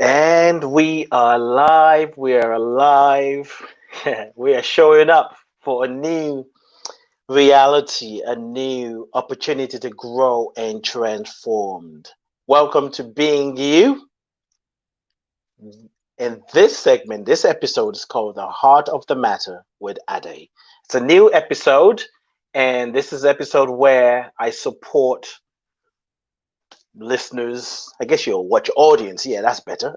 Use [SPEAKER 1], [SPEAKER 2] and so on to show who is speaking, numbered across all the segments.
[SPEAKER 1] And we are live. We are alive. We are showing up for a new reality, a new opportunity to grow and transformed. Welcome to Being You. In this segment, this episode is called The Heart of the Matter with Ade. It's a new episode, and this is episode where I support listeners. I guess you'll watch audience. Yeah, that's better.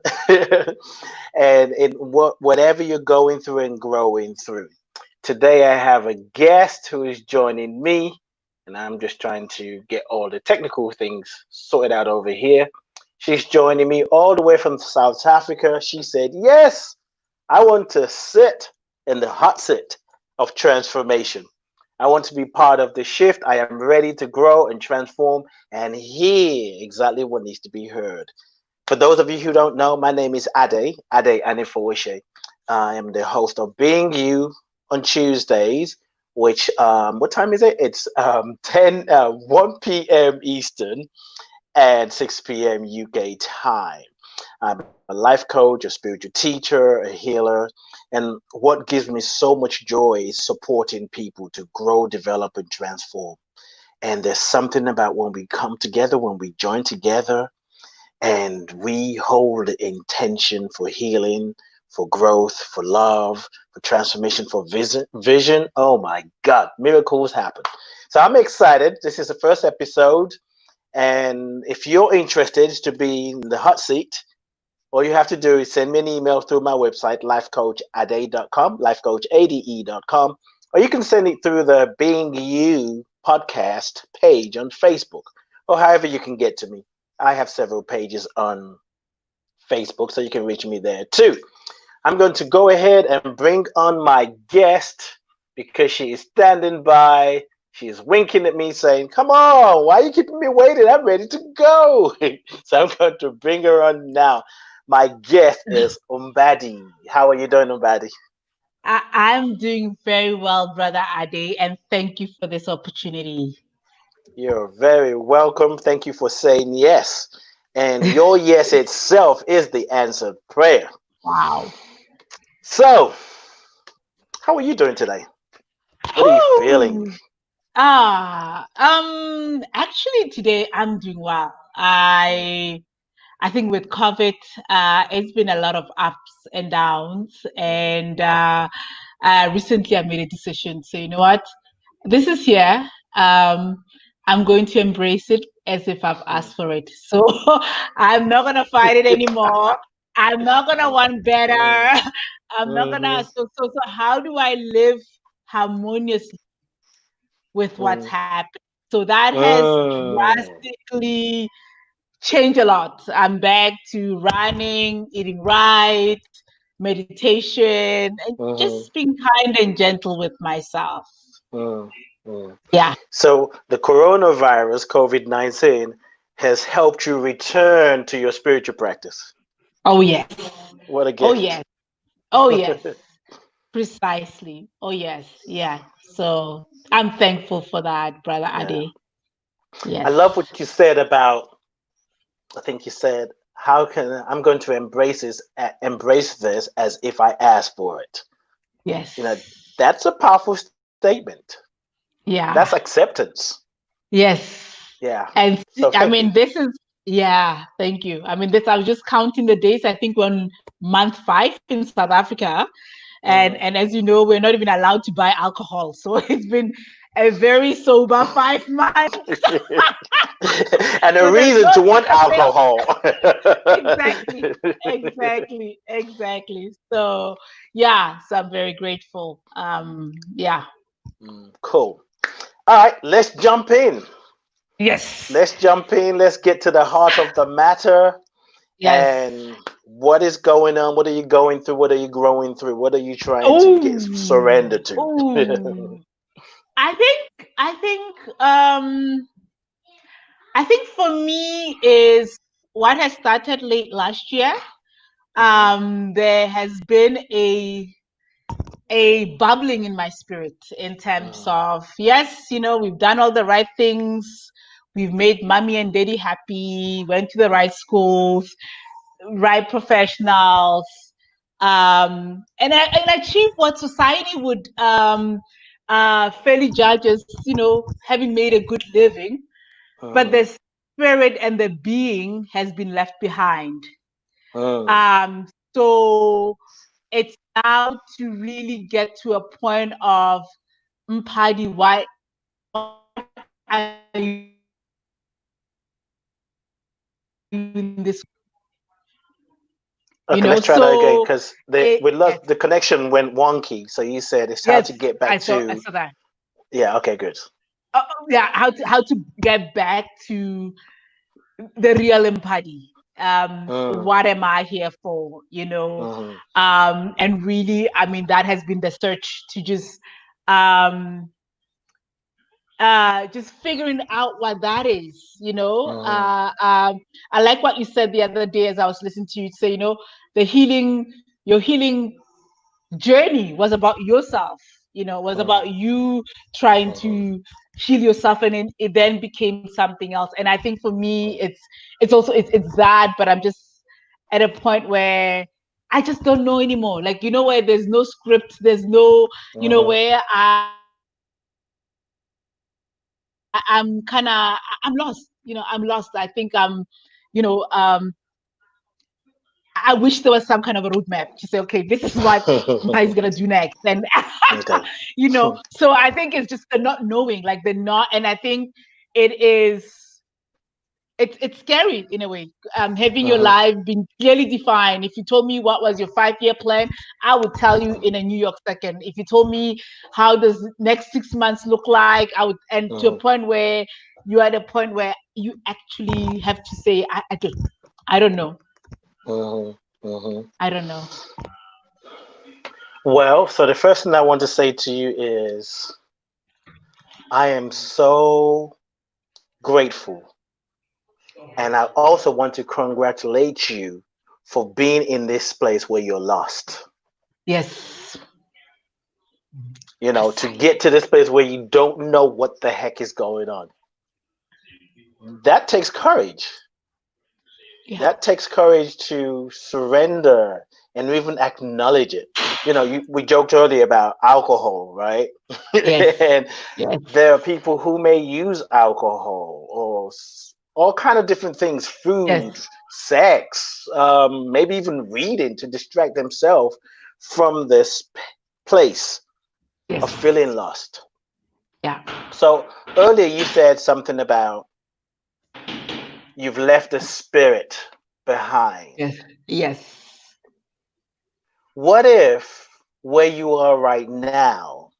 [SPEAKER 1] And in whatever you're going through and growing through. Today I have a guest who is joining me, and I'm just trying to get all the technical things sorted out over here. She's joining me all the way from South Africa. She said, "Yes, I want to sit in the hot seat of transformation. I want to be part of the shift. I am ready to grow and transform and hear exactly what needs to be heard." For those of you who don't know, my name is Ade Anifowishe. I am the host of Being You on Tuesdays, which, what time is it? It's 1 p.m. Eastern and 6 p.m. UK time. I'm a life coach, a spiritual teacher, a healer, and what gives me so much joy is supporting people to grow, develop, and transform. And there's something about when we come together, when we join together, and we hold the intention for healing, for growth, for love, for transformation, for vision. Oh my God, miracles happen. So I'm excited. This is the first episode. And if you're interested to be in the hot seat, all you have to do is send me an email through my website, lifecoachade.com, lifecoachade.com, or you can send it through the Being You podcast page on Facebook, or however you can get to me. I have several pages on Facebook, so you can reach me there too. I'm going to go ahead and bring on my guest because she is standing by. She is winking at me saying, "Come on, why are you keeping me waiting? I'm ready to go." So I'm going to bring her on now. My guest is Mpadi. How are you doing, Mpadi?
[SPEAKER 2] I'm doing very well, Brother Ade, and thank you for this opportunity.
[SPEAKER 1] You're very welcome. Thank you for saying yes. And your yes itself is the answered prayer.
[SPEAKER 2] Wow.
[SPEAKER 1] So, how are you doing today? What are you feeling?
[SPEAKER 2] Whew. Actually today I'm doing well. I think with COVID, it's been a lot of ups and downs, and recently I made a decision. So you know what? This is here. Um, I'm going to embrace it as if I've asked for it. So I'm not gonna fight it anymore. I'm not gonna want better. I'm not
[SPEAKER 1] Mm-hmm.
[SPEAKER 2] gonna. So how do I live harmoniously with what's
[SPEAKER 1] Mm.
[SPEAKER 2] happening? So that has
[SPEAKER 1] Mm.
[SPEAKER 2] drastically changed a lot. I'm back to running, eating right, meditation, and
[SPEAKER 1] Mhm,
[SPEAKER 2] just being kind and gentle with myself.
[SPEAKER 1] mm, mm.
[SPEAKER 2] Yeah.
[SPEAKER 1] So the coronavirus, COVID-19, has helped you return to your spiritual practice.
[SPEAKER 2] Oh yes.
[SPEAKER 1] What a
[SPEAKER 2] Oh
[SPEAKER 1] gift.
[SPEAKER 2] yes. Oh yes. Precisely. Oh yes. Yeah. So I'm thankful for that, Brother
[SPEAKER 1] Yeah.
[SPEAKER 2] Ade.
[SPEAKER 1] I
[SPEAKER 2] Yes.
[SPEAKER 1] love what you said about, I think you said, how can I'm going to embrace this as if I asked for it. You know,
[SPEAKER 2] Yes.
[SPEAKER 1] that's a powerful statement. That's
[SPEAKER 2] Yeah.
[SPEAKER 1] acceptance.
[SPEAKER 2] Yes.
[SPEAKER 1] Yeah.
[SPEAKER 2] And
[SPEAKER 1] So
[SPEAKER 2] I
[SPEAKER 1] thank you.
[SPEAKER 2] mean, this is, yeah, thank you. I mean, this, I was just counting the days. I think we're on month 5 in South Africa. And
[SPEAKER 1] Mm.
[SPEAKER 2] and as you know, we're not even allowed to buy alcohol. So it's been a very sober 5 months.
[SPEAKER 1] And a
[SPEAKER 2] So there's
[SPEAKER 1] reason
[SPEAKER 2] no
[SPEAKER 1] to want
[SPEAKER 2] such thing.
[SPEAKER 1] alcohol.
[SPEAKER 2] Exactly. Exactly. Exactly. So yeah, so I'm very grateful. Yeah.
[SPEAKER 1] Cool. All right, let's jump in.
[SPEAKER 2] Yes.
[SPEAKER 1] Let's jump in. Let's get to the heart of the matter.
[SPEAKER 2] Yes.
[SPEAKER 1] And what is going on? What are you going through? What are you growing through? What are you trying to get
[SPEAKER 2] Oh,
[SPEAKER 1] surrender to?
[SPEAKER 2] oh. I think I think for me is what has started late last year.
[SPEAKER 1] Mhm,
[SPEAKER 2] There has been a bubbling in my spirit in terms
[SPEAKER 1] mhm,
[SPEAKER 2] of, yes, you know, we've done all the right things, we've made mommy and daddy happy, went to the right schools, right professionals, and achieve what society would fairly judge as, having made a good living. But the spirit and the being has been left behind. So it's now to really get to a point of Mpadi, what are you in this?
[SPEAKER 1] Okay, let's try that again
[SPEAKER 2] So
[SPEAKER 1] because we
[SPEAKER 2] yes,
[SPEAKER 1] lost the connection went wonky. So you said it's how
[SPEAKER 2] yes,
[SPEAKER 1] to get back
[SPEAKER 2] I
[SPEAKER 1] to
[SPEAKER 2] saw that.
[SPEAKER 1] yeah. Okay, good.
[SPEAKER 2] Yeah, how to get back to the real Mpadi.
[SPEAKER 1] Mm,
[SPEAKER 2] What am I here for?
[SPEAKER 1] mm,
[SPEAKER 2] And really, I mean, that has been the search to um just figuring out what that is.
[SPEAKER 1] mm,
[SPEAKER 2] I like what you said the other day as I was listening to you say, your healing journey was about yourself. Was
[SPEAKER 1] mm,
[SPEAKER 2] about you trying
[SPEAKER 1] mm,
[SPEAKER 2] to heal yourself, and it then became something else. And I think for me, it's also it's that, but I'm just at a point where I just don't know anymore. Like, where there's no script, there's no,
[SPEAKER 1] mm,
[SPEAKER 2] where I'm kind of I'm lost. I'm lost. I think you know, um, I wish there was some kind of a roadmap to say, okay, this is what Mpai's gonna do next, and
[SPEAKER 1] okay.
[SPEAKER 2] So I think it's just the not knowing, like the not, and I think it is. It's scary in a way. Having your
[SPEAKER 1] Mhm,
[SPEAKER 2] life been clearly defined. If you told me what was your 5-year plan, I would tell you in a New York second. If you told me how does next 6 months look like, I would, and to a
[SPEAKER 1] mhm,
[SPEAKER 2] point where you're at a point where you actually have to say, I don't know.
[SPEAKER 1] mhm, mhm.
[SPEAKER 2] I don't know.
[SPEAKER 1] Well, so the first thing I want to say to you is I am so grateful, and I also want to congratulate you for being in this place where you're lost.
[SPEAKER 2] Yes.
[SPEAKER 1] To get to this place where you don't know what the heck is going on. That takes courage.
[SPEAKER 2] Yeah.
[SPEAKER 1] That takes courage to surrender and even acknowledge it. We joked earlier about alcohol, right?
[SPEAKER 2] Yes.
[SPEAKER 1] And
[SPEAKER 2] Yes.
[SPEAKER 1] there are people who may use alcohol or all kind of different things,
[SPEAKER 2] Yes.
[SPEAKER 1] food, sex, maybe even reading to distract themselves from this place
[SPEAKER 2] Yes.
[SPEAKER 1] of feeling lost.
[SPEAKER 2] Yeah.
[SPEAKER 1] So earlier you said something about you've left the spirit behind.
[SPEAKER 2] Yes. Yes.
[SPEAKER 1] What if where you are right now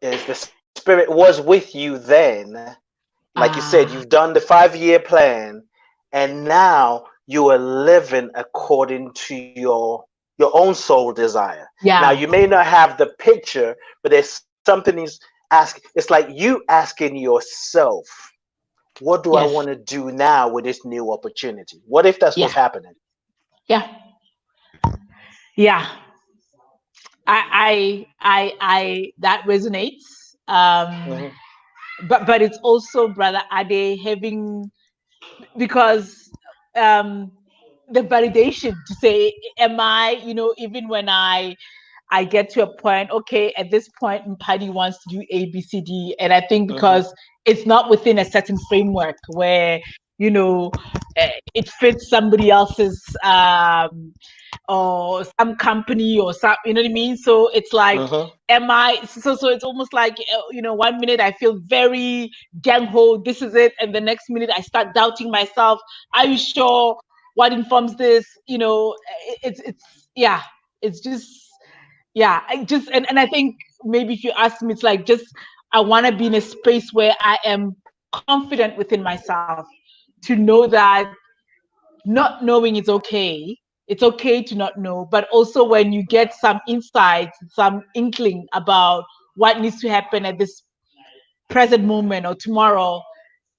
[SPEAKER 1] is the spirit was with you then? Like you said, you've
[SPEAKER 2] Ah.
[SPEAKER 1] done the 5-year plan, and now you are living according to your own soul desire. Now you
[SPEAKER 2] Yeah.
[SPEAKER 1] may not have the picture, but there's something it's like you asking yourself, what do I want
[SPEAKER 2] Yes.
[SPEAKER 1] to do now with this new opportunity? What if that's what's
[SPEAKER 2] Yeah.
[SPEAKER 1] happening?
[SPEAKER 2] Yeah. Yeah. That resonates.
[SPEAKER 1] Hmm.
[SPEAKER 2] But it's also, brother Ade, having, because um the validation to say, am I, even when I get to a point, okay, at this point, Mpadi wants to do A, B, C, D. And I think
[SPEAKER 1] Hmm.
[SPEAKER 2] because it's not within a certain framework where, you know, it fits somebody else's, or some company or some, you know what I mean? So it's like,
[SPEAKER 1] Hmm.
[SPEAKER 2] am I, so it's almost like, 1 minute I feel very gang ho, this is it. And the next minute I start doubting myself. Are you sure? What informs this? Yeah, it's just, yeah, and I think maybe if you ask me, it's like, just I want to be in a space where I am confident within myself to know that not knowing is okay. It's okay to not know, but also when you get some insight, some inkling about what needs to happen at this present moment or tomorrow,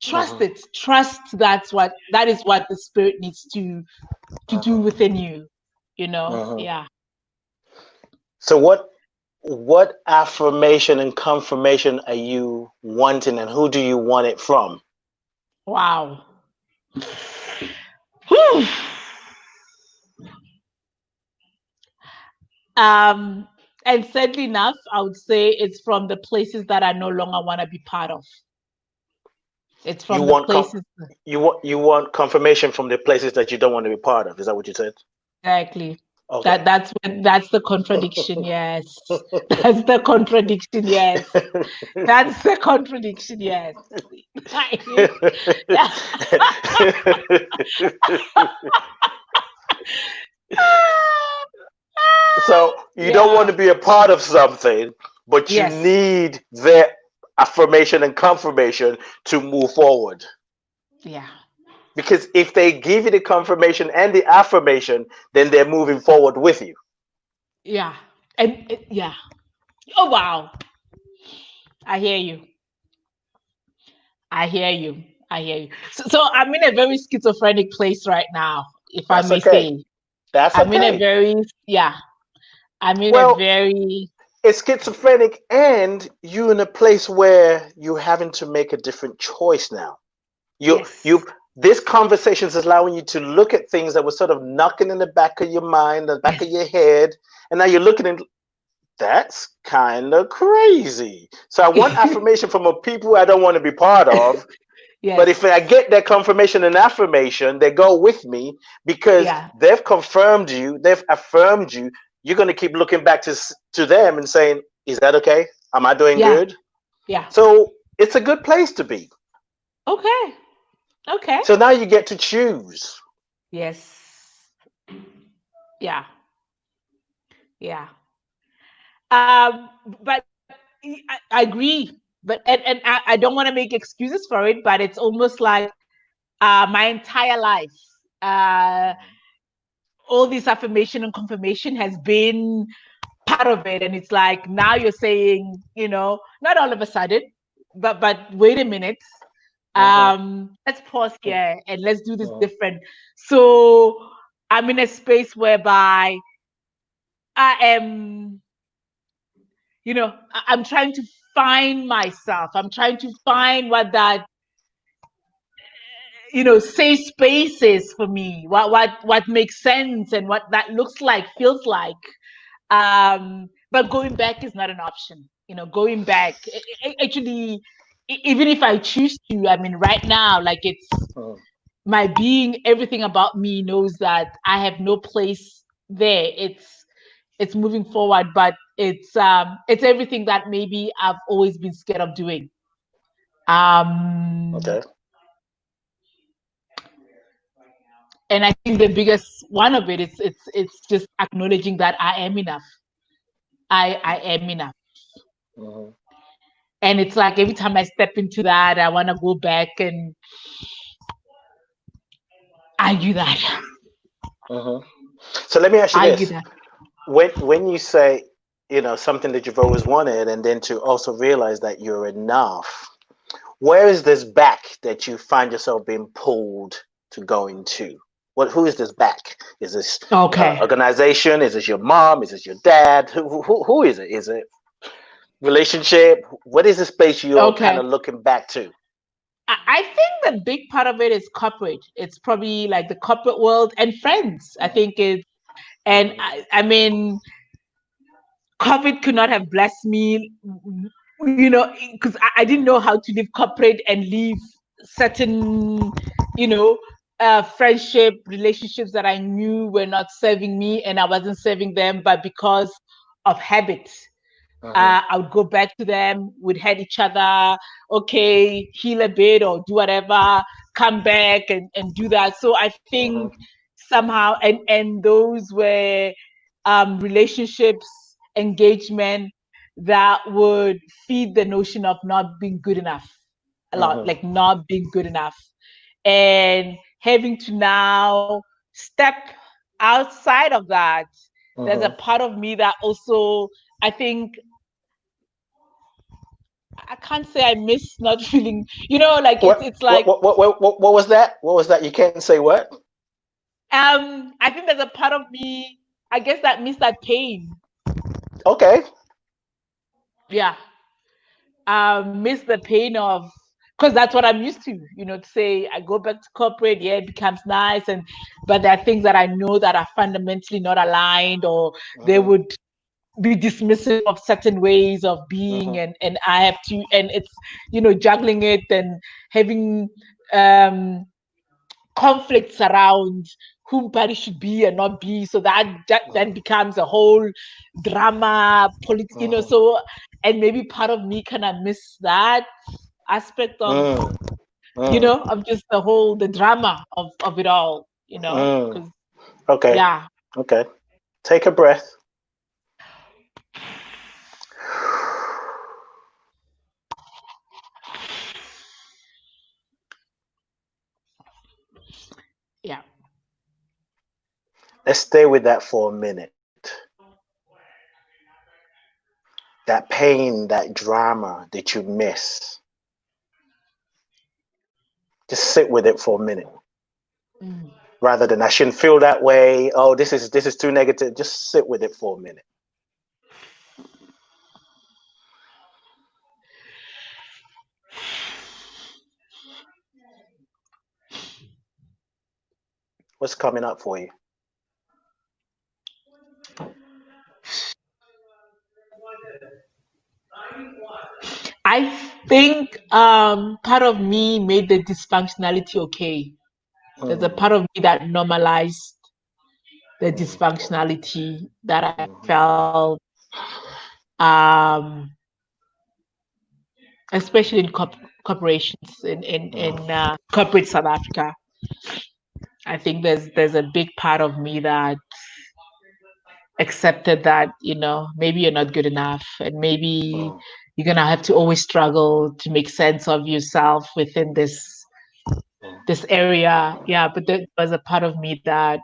[SPEAKER 2] trust
[SPEAKER 1] Hmm.
[SPEAKER 2] it. Trust that is what the spirit needs to do
[SPEAKER 1] Hmm.
[SPEAKER 2] within you.
[SPEAKER 1] Hmm.
[SPEAKER 2] Yeah.
[SPEAKER 1] So what affirmation and confirmation are you wanting, and who do you want it from?
[SPEAKER 2] Wow. And sadly enough, I would say it's from the places that I no longer want to be part of. It's
[SPEAKER 1] You
[SPEAKER 2] from the
[SPEAKER 1] want
[SPEAKER 2] places.
[SPEAKER 1] you want confirmation from the places that you don't want to be part of. Is that what you said?
[SPEAKER 2] Exactly.
[SPEAKER 1] Okay.
[SPEAKER 2] That's the contradiction. Yes, that's the contradiction. Yes, that's the contradiction. Yes.
[SPEAKER 1] So you don't want
[SPEAKER 2] Yeah.
[SPEAKER 1] to be a part of something, but you
[SPEAKER 2] Yes.
[SPEAKER 1] need their affirmation and confirmation to move forward.
[SPEAKER 2] Yeah.
[SPEAKER 1] Because if they give you the confirmation and the affirmation, then they're moving forward with you.
[SPEAKER 2] Yeah. And yeah. Oh wow. I hear you. I hear you. I hear you. So I'm in a very schizophrenic place right now, if I
[SPEAKER 1] That's
[SPEAKER 2] may
[SPEAKER 1] okay.
[SPEAKER 2] say.
[SPEAKER 1] That's
[SPEAKER 2] I'm in a
[SPEAKER 1] okay.
[SPEAKER 2] very, yeah, I'm in a
[SPEAKER 1] Well,
[SPEAKER 2] very,
[SPEAKER 1] it's schizophrenic, and you're in a place where you're having to make a different choice now. You
[SPEAKER 2] yes.
[SPEAKER 1] this conversation is allowing you to look at things that were sort of knocking in the back of your mind, the back of your head, and now you're looking at that's kind of crazy. So I want affirmation from a people I don't want to be part of. But if
[SPEAKER 2] Yes.
[SPEAKER 1] I get that confirmation and affirmation, they go with me because
[SPEAKER 2] Yeah.
[SPEAKER 1] they've confirmed you, they've affirmed you. You're going to keep looking back to them and saying, "Is that okay? Am I doing
[SPEAKER 2] Yeah.
[SPEAKER 1] good?"
[SPEAKER 2] Yeah.
[SPEAKER 1] So it's a good place to be.
[SPEAKER 2] Okay. Okay.
[SPEAKER 1] So now you get to choose.
[SPEAKER 2] Yes. Yeah. Yeah. Um, but I agree. But and I don't want to make excuses for it, but it's almost like my entire life, uh, all this affirmation and confirmation has been part of it. And it's like now you're saying, not all of a sudden, but wait a minute.
[SPEAKER 1] Mhm,
[SPEAKER 2] Let's pause here and let's do this different. So I'm in a space whereby I am, I'm trying to find myself. I'm trying to find what that safe spaces for me, what makes sense and what that looks like, feels like. But going back is not an option. Going back actually, even if I choose to, I mean, right now, like it's
[SPEAKER 1] mhm.
[SPEAKER 2] my being, everything about me knows that I have no place there. It's moving forward, but it's everything that maybe I've always been scared of doing. um
[SPEAKER 1] Okay.
[SPEAKER 2] and I think the biggest one of it is it's just acknowledging that I am enough. I am enough.
[SPEAKER 1] Mhm,
[SPEAKER 2] And it's like every time I step into that, I want to go back and argue that.
[SPEAKER 1] mhm. So let me ask you
[SPEAKER 2] Argue
[SPEAKER 1] this:
[SPEAKER 2] that.
[SPEAKER 1] when you say something that you've always wanted, and then to also realize that you're enough, where is this back that you find yourself being pulled to go into? Who is this back? Is this
[SPEAKER 2] Okay.
[SPEAKER 1] organization? Is this your mom? Is this your dad? Who is it? Is it relationship? What is the space you're kind
[SPEAKER 2] Okay.
[SPEAKER 1] of looking back to?
[SPEAKER 2] I think the big part of it is corporate. It's probably like the corporate world and friends. I think it's, and I mean, COVID could not have blessed me, because I didn't know how to leave corporate and leave certain, you know, friendship relationships that I knew were not serving me and I wasn't serving them, but because of habit.
[SPEAKER 1] Uh-huh,
[SPEAKER 2] I would go back to them, we'd hurt each other, okay, heal a bit or do whatever, come back and do that. So I think
[SPEAKER 1] uh-huh,
[SPEAKER 2] somehow, and those were relationships, engagement that would feed the notion of not being good enough a lot,
[SPEAKER 1] uh-huh,
[SPEAKER 2] like not being good enough. And having to now step outside of that, there's a
[SPEAKER 1] uh-huh.
[SPEAKER 2] part of me that also, I think, I can't say I miss not feeling, like it's
[SPEAKER 1] What,
[SPEAKER 2] it's like
[SPEAKER 1] what was that? What was that? You can't say what?
[SPEAKER 2] I think there's a part of me, I guess, that miss that pain.
[SPEAKER 1] Okay.
[SPEAKER 2] Yeah. Miss the pain of because that's what I'm used to, to say I go back to corporate, yeah, it becomes nice. But there are things that I know that are fundamentally not aligned, or they
[SPEAKER 1] Mm-hmm.
[SPEAKER 2] would be dismissive of certain ways of being,
[SPEAKER 1] Mm-hmm.
[SPEAKER 2] and I have to, and it's, juggling it and having conflicts around who Mpadi should be and not be. So that then becomes a whole drama,
[SPEAKER 1] Mm-hmm.
[SPEAKER 2] so, and maybe part of me kind of miss that aspect of,
[SPEAKER 1] Mm. Mm.
[SPEAKER 2] of just the drama of it all,
[SPEAKER 1] Mm.
[SPEAKER 2] because,
[SPEAKER 1] Okay.
[SPEAKER 2] yeah.
[SPEAKER 1] Okay. Take a breath.
[SPEAKER 2] Yeah.
[SPEAKER 1] Let's stay with that for a minute. That pain, that drama that you miss. Just sit with it for a minute.
[SPEAKER 2] Mm.
[SPEAKER 1] Rather than I shouldn't feel that way. Oh, this is too negative. Just sit with it for a minute. What's coming up for you?
[SPEAKER 2] I think part of me made the dysfunctionality okay. There's a
[SPEAKER 1] Mm.
[SPEAKER 2] part of me that normalized the
[SPEAKER 1] Mm.
[SPEAKER 2] dysfunctionality that I
[SPEAKER 1] Mm-hmm.
[SPEAKER 2] felt, um, especially in corporations in corporate South Africa. I think there's a big part of me that accepted that, maybe you're not good enough, and maybe
[SPEAKER 1] Mm.
[SPEAKER 2] you're gonna have to always struggle to make sense of yourself within
[SPEAKER 1] Mm.
[SPEAKER 2] this area. Yeah, but there was a part of me that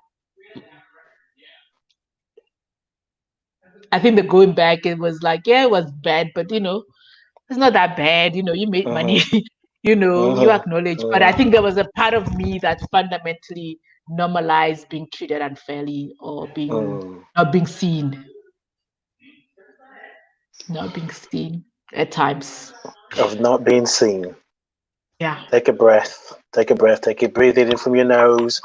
[SPEAKER 2] I think that going back, it was like, yeah, it was bad, but it's not that bad. You made money,
[SPEAKER 1] Mm-hmm.
[SPEAKER 2] you
[SPEAKER 1] Mm-hmm.
[SPEAKER 2] acknowledge. But I
[SPEAKER 1] Mm.
[SPEAKER 2] think there was a part of me that fundamentally normalized being treated unfairly, or being
[SPEAKER 1] Mm.
[SPEAKER 2] not being seen, not being seen at times.
[SPEAKER 1] Of not being seen.
[SPEAKER 2] Yeah.
[SPEAKER 1] Take a breath. Take a breath. Take it. Breathe it in from your nose,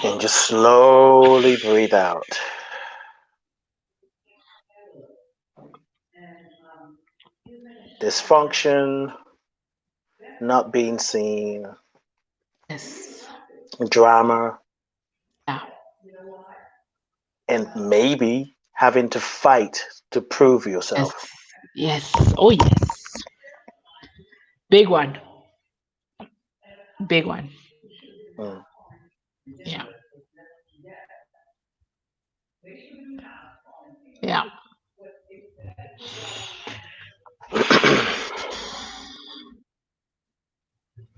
[SPEAKER 1] and just slowly breathe out. Dysfunction, not being seen,
[SPEAKER 2] Yes.
[SPEAKER 1] drama,
[SPEAKER 2] Yeah.
[SPEAKER 1] and maybe having to fight to prove
[SPEAKER 2] Yes.
[SPEAKER 1] yourself.
[SPEAKER 2] Yes. Oh yes. Big one. Big one.
[SPEAKER 1] Mm.
[SPEAKER 2] Yeah. Yeah.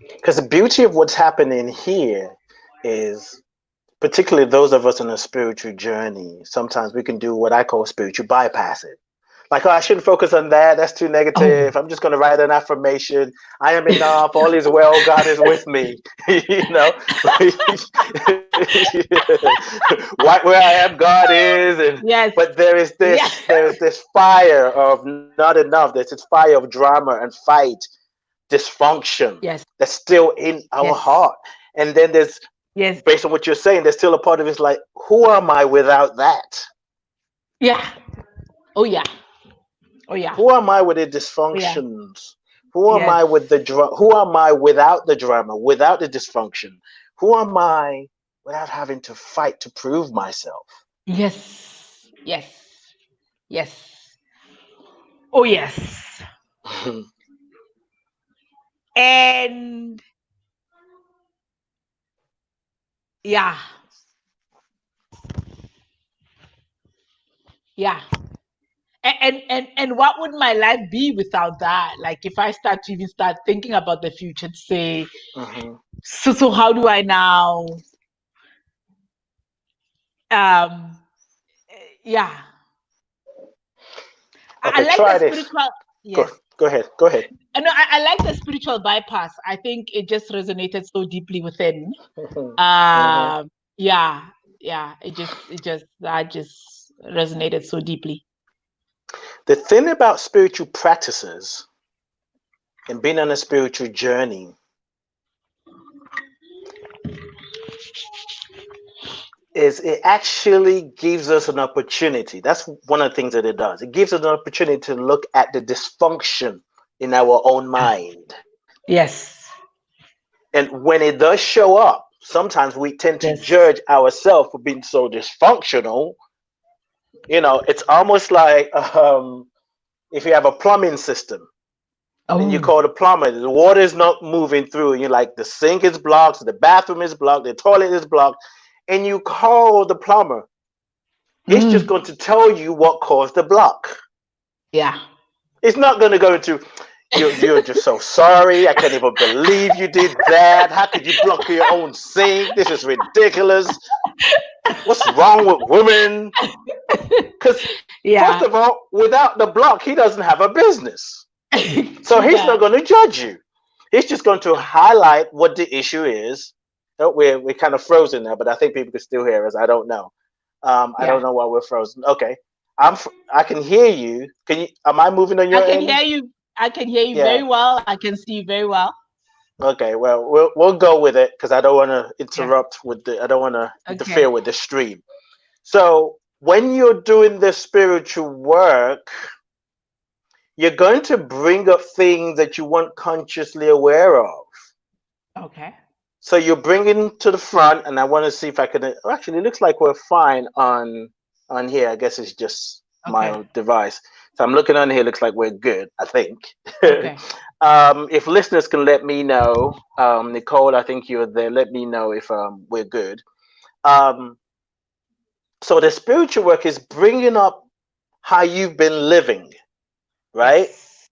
[SPEAKER 1] Because the beauty of what's happening here is, particularly those of us on a spiritual journey, sometimes we can do what I call spiritual bypassing. Like, oh, I shouldn't focus on that. That's too
[SPEAKER 2] Oh.
[SPEAKER 1] negative. I'm just going to write an affirmation. I am enough. All is well. God is with me. you know, right where I am, God is. And
[SPEAKER 2] Yes.
[SPEAKER 1] but there is
[SPEAKER 2] Yeah.
[SPEAKER 1] this fire of not enough. There's this fire of drama and fight, dysfunction
[SPEAKER 2] Yes.
[SPEAKER 1] that's still in our
[SPEAKER 2] Yes.
[SPEAKER 1] heart. And then there's,
[SPEAKER 2] Yes.
[SPEAKER 1] based on what you're saying, there's still a part of it's like, who am I without that?
[SPEAKER 2] Yeah. Oh yeah. Oh yeah.
[SPEAKER 1] Who am I with the
[SPEAKER 2] Oh yeah.
[SPEAKER 1] dysfunctions? Who am
[SPEAKER 2] Yes.
[SPEAKER 1] I with the who am I without the drama, without the dysfunction? Who am I without having to fight to prove myself?
[SPEAKER 2] Yes. Yes. Yes. Oh yes. And yeah. Yeah. And what would my life be without that? Like, if I start to even start thinking about the future, to say,
[SPEAKER 1] Mhm.
[SPEAKER 2] so how do I now, um yeah, I
[SPEAKER 1] Okay,
[SPEAKER 2] like the
[SPEAKER 1] try this.
[SPEAKER 2] spiritual.
[SPEAKER 1] Go,
[SPEAKER 2] Yes.
[SPEAKER 1] go ahead. Go ahead.
[SPEAKER 2] I like the spiritual bypass. I think it just resonated so deeply within.
[SPEAKER 1] Mhm. Mhm.
[SPEAKER 2] um yeah, yeah, it just that just resonated so deeply.
[SPEAKER 1] The thing about spiritual practices and being on a spiritual journey is it actually gives us an opportunity. That's one of the things that it does. It gives us an opportunity to look at the dysfunction in our own mind.
[SPEAKER 2] Yes.
[SPEAKER 1] And when it does show up, sometimes we tend to
[SPEAKER 2] Yes.
[SPEAKER 1] judge ourselves for being so dysfunctional. It's almost like if you have a plumbing system and you
[SPEAKER 2] Oh,
[SPEAKER 1] call the plumber, the water is not moving through, and you're like, the sink is blocked, the bathroom is blocked, the toilet is blocked, and you call the plumber, it's just
[SPEAKER 2] mm,
[SPEAKER 1] going to tell you what caused the block.
[SPEAKER 2] yeah.
[SPEAKER 1] It's not going to go into, you're just so sorry. I can't even believe you did that. How could you block your own sink? This is ridiculous. What's wrong with women? Because,
[SPEAKER 2] Yeah.
[SPEAKER 1] first of all, without the block, he doesn't have a business. So
[SPEAKER 2] True
[SPEAKER 1] he's not
[SPEAKER 2] that.
[SPEAKER 1] going to judge you. He's just going to highlight what the issue is. Oh, we're kind of frozen now, but I think people can still hear us. I don't know. I
[SPEAKER 2] Yeah.
[SPEAKER 1] don't know why we're frozen. Okay, I can hear you. Can you? Am I moving on
[SPEAKER 2] I
[SPEAKER 1] your
[SPEAKER 2] can
[SPEAKER 1] end?
[SPEAKER 2] hear you. I can hear you
[SPEAKER 1] Yeah.
[SPEAKER 2] very well. I can see you very well.
[SPEAKER 1] Okay. Well, we'll go with it because I don't want to
[SPEAKER 2] Yeah.
[SPEAKER 1] interrupt with the. I don't want to
[SPEAKER 2] Okay.
[SPEAKER 1] interfere with the stream. So when you're doing the spiritual work, you're going to bring up things that you weren't consciously aware of.
[SPEAKER 2] Okay.
[SPEAKER 1] So you're bringing to the front, and I want to see if I can. Actually, it looks like we're fine on here. I guess it's just my
[SPEAKER 2] Okay.
[SPEAKER 1] own device. So I'm looking on here. Looks like we're good. I think.
[SPEAKER 2] Okay.
[SPEAKER 1] If listeners can let me know, Nicole, I think you're there. Let me know if we're good. Um, so the spiritual work is bringing up how you've been living, right?
[SPEAKER 2] Yes.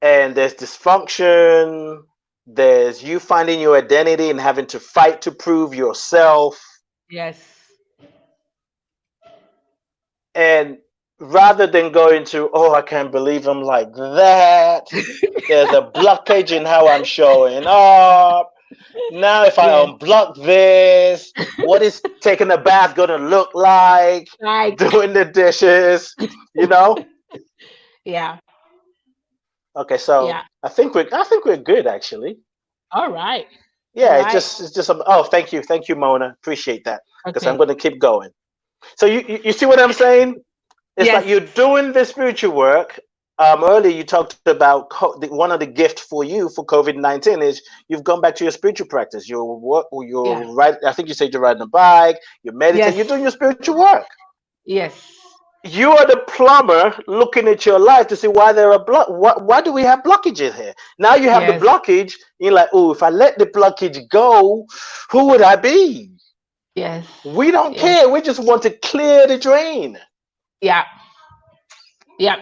[SPEAKER 1] And there's dysfunction. There's you finding your identity and having to fight to prove yourself.
[SPEAKER 2] Yes.
[SPEAKER 1] And rather than going to, oh, I can't believe I'm like that. There's a blockage in how I'm showing up. Now, if I
[SPEAKER 2] Yes.
[SPEAKER 1] unblock this, what is taking a bath going to look like?
[SPEAKER 2] Like,
[SPEAKER 1] Doing the dishes, you know?
[SPEAKER 2] yeah.
[SPEAKER 1] Okay, so
[SPEAKER 2] Yeah.
[SPEAKER 1] I think we're good actually.
[SPEAKER 2] All right. All
[SPEAKER 1] Yeah, it's
[SPEAKER 2] right.
[SPEAKER 1] just it's just oh, thank you, Mona. Appreciate that because I'm
[SPEAKER 2] Okay.
[SPEAKER 1] going to keep going. So you see what I'm saying? It's like
[SPEAKER 2] Yes.
[SPEAKER 1] you're doing the spiritual work. Earlier you talked about one of the gifts for you for COVID-19 is you've gone back to your spiritual practice. You're
[SPEAKER 2] Yeah.
[SPEAKER 1] right. I think you said you're riding a bike. You're meditating. You're
[SPEAKER 2] Yes.
[SPEAKER 1] doing your spiritual work.
[SPEAKER 2] Yes.
[SPEAKER 1] You are the plumber looking at your life to see why there are why do we have blockages here? Now you have the
[SPEAKER 2] Yes.
[SPEAKER 1] blockage. You're like, oh, if I let the blockage go, who would I be?
[SPEAKER 2] Yes.
[SPEAKER 1] We don't
[SPEAKER 2] Yes.
[SPEAKER 1] care. We just want to clear the drain.
[SPEAKER 2] Yeah. Yeah.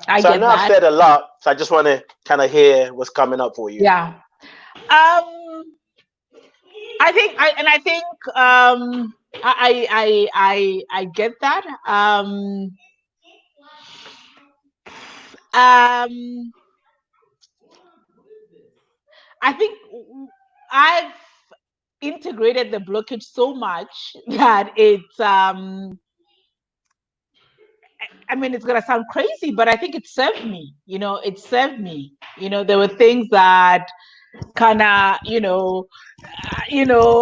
[SPEAKER 2] I
[SPEAKER 1] So I
[SPEAKER 2] get
[SPEAKER 1] know I've
[SPEAKER 2] that.
[SPEAKER 1] said a lot, so I just want to kind of hear what's coming up for you.
[SPEAKER 2] Yeah. I think I get that. Um I think I've integrated the blockage so much that I mean, it's gonna sound crazy, but I think it served me. It served me. There were things that kind of,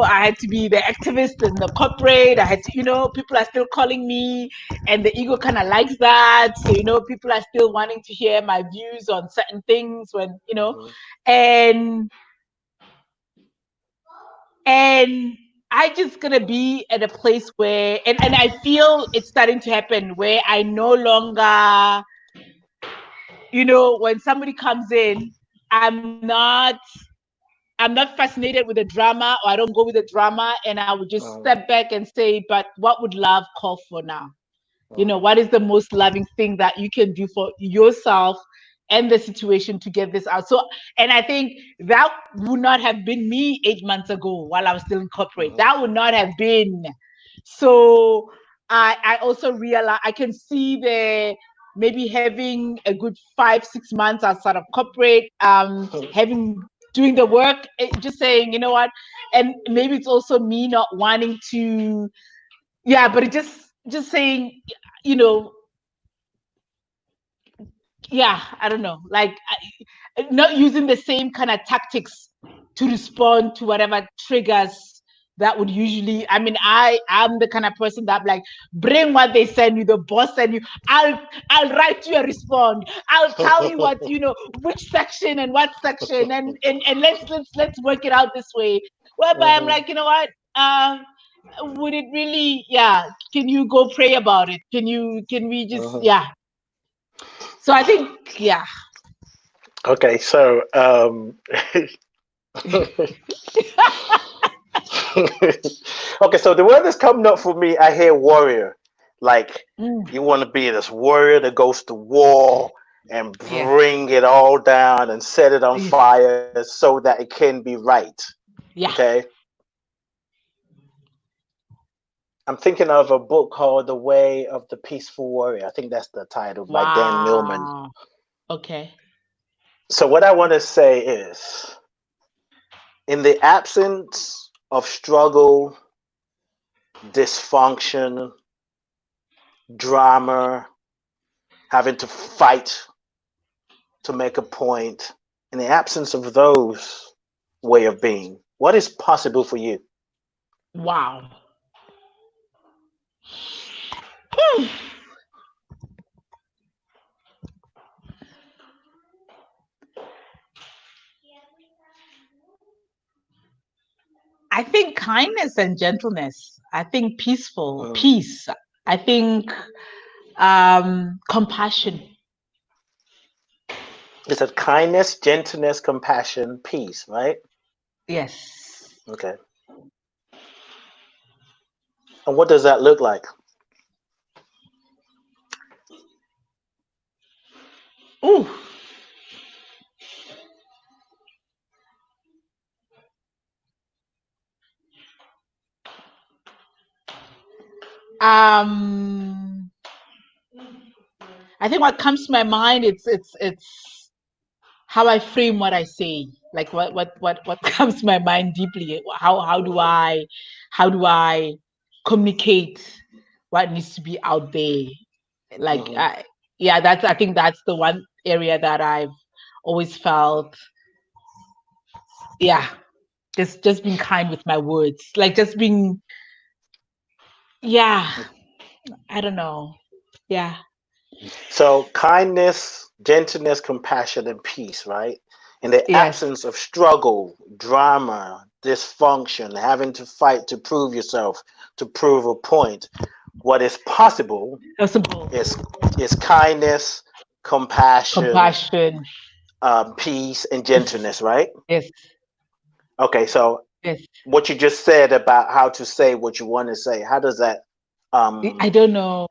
[SPEAKER 2] I had to be the activist in the corporate. I had to, people are still calling me, and the ego kind of likes that. So, people are still wanting to hear my views on certain things
[SPEAKER 1] Mhm.
[SPEAKER 2] and and I just gonna be at a place where, and I feel it's starting to happen where I no longer, when somebody comes in, I'm not fascinated with the drama, or I don't go with the drama, and I would just
[SPEAKER 1] Mhm.
[SPEAKER 2] step back and say, but what would love call for now?
[SPEAKER 1] Mhm.
[SPEAKER 2] What is the most loving thing that you can do for yourself and the situation to get this out? So, and I think that would not have been me 8 months ago while I was still in corporate.
[SPEAKER 1] Mhm.
[SPEAKER 2] That would not have been. So I also realize I can see the maybe having a good 5 6 months outside of corporate, having doing the work, just saying, you know what, and maybe it's also me not wanting to, yeah, but it just saying, you know yeah, I don't know, like not using the same kind of tactics to respond to whatever triggers that would usually. I mean, I'm the kind of person that like bring what they send you, the boss send you. I'll write you a respond. I'll tell you what which section and what section, and let's work it out this way. Whereby I'm
[SPEAKER 1] Mhm,
[SPEAKER 2] like, you know what? Would it really? Yeah. Can you go pray about it? Can we just?
[SPEAKER 1] mhm.
[SPEAKER 2] Yeah. So I think, yeah.
[SPEAKER 1] Okay, so okay, so the word that's coming up for me, I hear warrior. Like
[SPEAKER 2] Mm,
[SPEAKER 1] you want to be this warrior that goes to war and
[SPEAKER 2] yes.
[SPEAKER 1] bring it all down and set it on
[SPEAKER 2] Yes.
[SPEAKER 1] fire so that it can be right.
[SPEAKER 2] Yeah.
[SPEAKER 1] Okay. I'm thinking of a book called The Way of the Peaceful Warrior. I think that's the title by Dan Millman.
[SPEAKER 2] Wow. Okay.
[SPEAKER 1] So what I want to say is in the absence of struggle, dysfunction, drama, having to fight to make a point, in the absence of those way of being, what is possible for you?
[SPEAKER 2] Wow. Hmm. I think kindness and gentleness. I think peaceful,
[SPEAKER 1] Mm.
[SPEAKER 2] peace. I think compassion.
[SPEAKER 1] It's a kindness, gentleness, compassion, peace, right?
[SPEAKER 2] Yes.
[SPEAKER 1] Okay. And what does that look like?
[SPEAKER 2] Ooh. Um I think what comes to my mind, it's how I frame what I say. Like what comes to my mind deeply. How do I communicate what needs to be out there? Like
[SPEAKER 1] Hmm.
[SPEAKER 2] yeah, I think that's the one area that I've always felt, yeah, just being kind with my words. Like just being, yeah, I don't know. Yeah.
[SPEAKER 1] So kindness, gentleness, compassion, and peace, right? In the
[SPEAKER 2] Yes.
[SPEAKER 1] absence of struggle, drama, dysfunction, having to fight to prove yourself, to prove a point, what is possible
[SPEAKER 2] Possible.
[SPEAKER 1] is kindness, compassion,
[SPEAKER 2] Compassion.
[SPEAKER 1] peace, and gentleness, right?
[SPEAKER 2] Yes.
[SPEAKER 1] Okay, so
[SPEAKER 2] Yes.
[SPEAKER 1] what you just said about how to say what you want to say, how does that
[SPEAKER 2] I
[SPEAKER 1] um
[SPEAKER 2] don't know.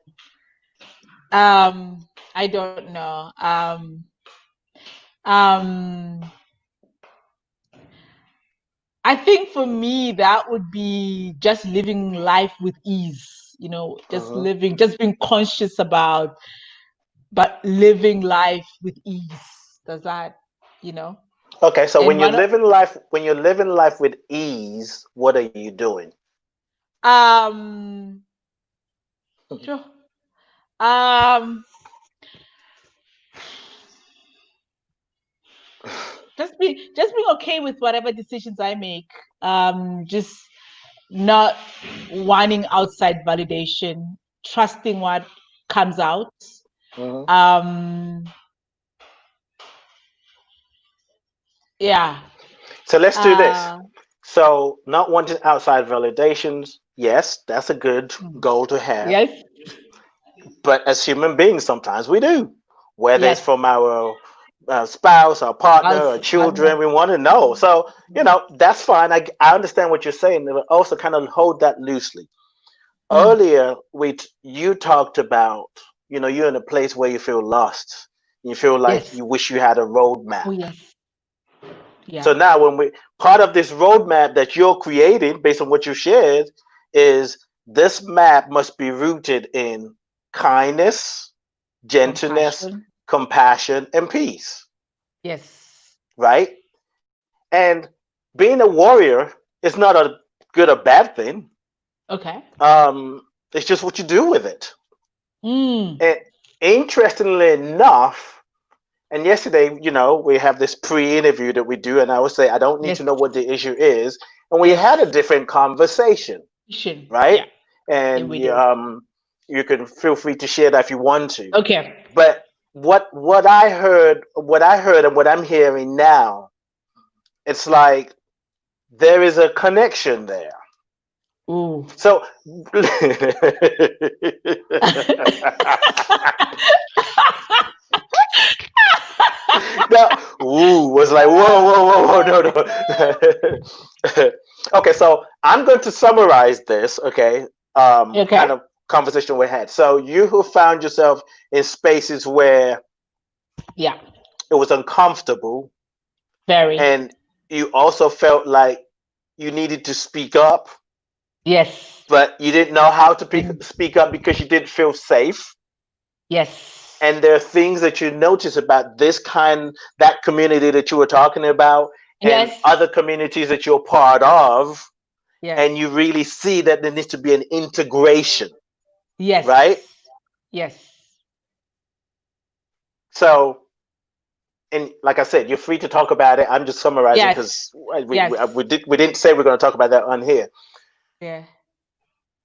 [SPEAKER 2] Um, I don't know. Um, I think for me that would be just living life with ease. Just
[SPEAKER 1] mhm.
[SPEAKER 2] living, just being conscious about, but living life with ease. Does that, you know?
[SPEAKER 1] Okay, so
[SPEAKER 2] And one,
[SPEAKER 1] when you're living life with ease, what are you doing?
[SPEAKER 2] um, sure. Um, just being okay with whatever decisions I make. Just not wanting outside validation, trusting what comes out.
[SPEAKER 1] Mhm.
[SPEAKER 2] Um, yeah.
[SPEAKER 1] So let's do this.
[SPEAKER 2] Uh,
[SPEAKER 1] So not wanting outside validations, yes, that's a good goal to have.
[SPEAKER 2] yes,
[SPEAKER 1] But as human beings, sometimes we do, whether it's
[SPEAKER 2] yes.
[SPEAKER 1] from our spouse, our partner,
[SPEAKER 2] Spouse,
[SPEAKER 1] our
[SPEAKER 2] partner.
[SPEAKER 1] children, we want to know. So, that's fine. I understand what you're saying, but also kind of hold that loosely.
[SPEAKER 2] Mm,
[SPEAKER 1] Earlier, you talked about, you're in a place where you feel lost. You feel like
[SPEAKER 2] yes.
[SPEAKER 1] you wish you had a roadmap.
[SPEAKER 2] Oh, yes. Yeah.
[SPEAKER 1] So now, part of this roadmap that you're creating, based on what you shared, is this map must be rooted in kindness, gentleness,
[SPEAKER 2] Compassion.
[SPEAKER 1] compassion, and peace,
[SPEAKER 2] Yes.
[SPEAKER 1] right? And being a warrior is not a good or bad thing.
[SPEAKER 2] Okay.
[SPEAKER 1] It's just what you do with it.
[SPEAKER 2] Mm,
[SPEAKER 1] And interestingly enough, And yesterday, we have this pre-interview that we do, and I would say I don't need
[SPEAKER 2] Yes.
[SPEAKER 1] to know what the issue is, and we had a
[SPEAKER 2] Yes.
[SPEAKER 1] different conversation,
[SPEAKER 2] Yeah.
[SPEAKER 1] right?
[SPEAKER 2] Yeah,
[SPEAKER 1] And
[SPEAKER 2] we did.
[SPEAKER 1] you can feel free to share that if you want to.
[SPEAKER 2] Okay.
[SPEAKER 1] But what I heard, and what I'm hearing now, it's like there is a connection there.
[SPEAKER 2] Ooh.
[SPEAKER 1] So that ooh was like whoa no. Okay, so I'm going to summarize this. Okay, kind
[SPEAKER 2] Okay.
[SPEAKER 1] of conversation we had. So you who found yourself in spaces where
[SPEAKER 2] Yeah.
[SPEAKER 1] it was uncomfortable,
[SPEAKER 2] Very.
[SPEAKER 1] and you also felt like you needed to speak up,
[SPEAKER 2] Yes.
[SPEAKER 1] but you didn't know how to
[SPEAKER 2] Mm.
[SPEAKER 1] speak up because you didn't feel safe.
[SPEAKER 2] Yes.
[SPEAKER 1] And there are things that you notice about that community that you were talking about, and
[SPEAKER 2] Yes.
[SPEAKER 1] other communities that you're part of,
[SPEAKER 2] Yes.
[SPEAKER 1] and you really see that there needs to be an integration, right?
[SPEAKER 2] Yes. Yes.
[SPEAKER 1] So, and like I said, you're free to talk about it. I'm just summarizing
[SPEAKER 2] Yes.
[SPEAKER 1] because
[SPEAKER 2] Yes.
[SPEAKER 1] we didn't say we're going to talk about that on here.
[SPEAKER 2] Yeah.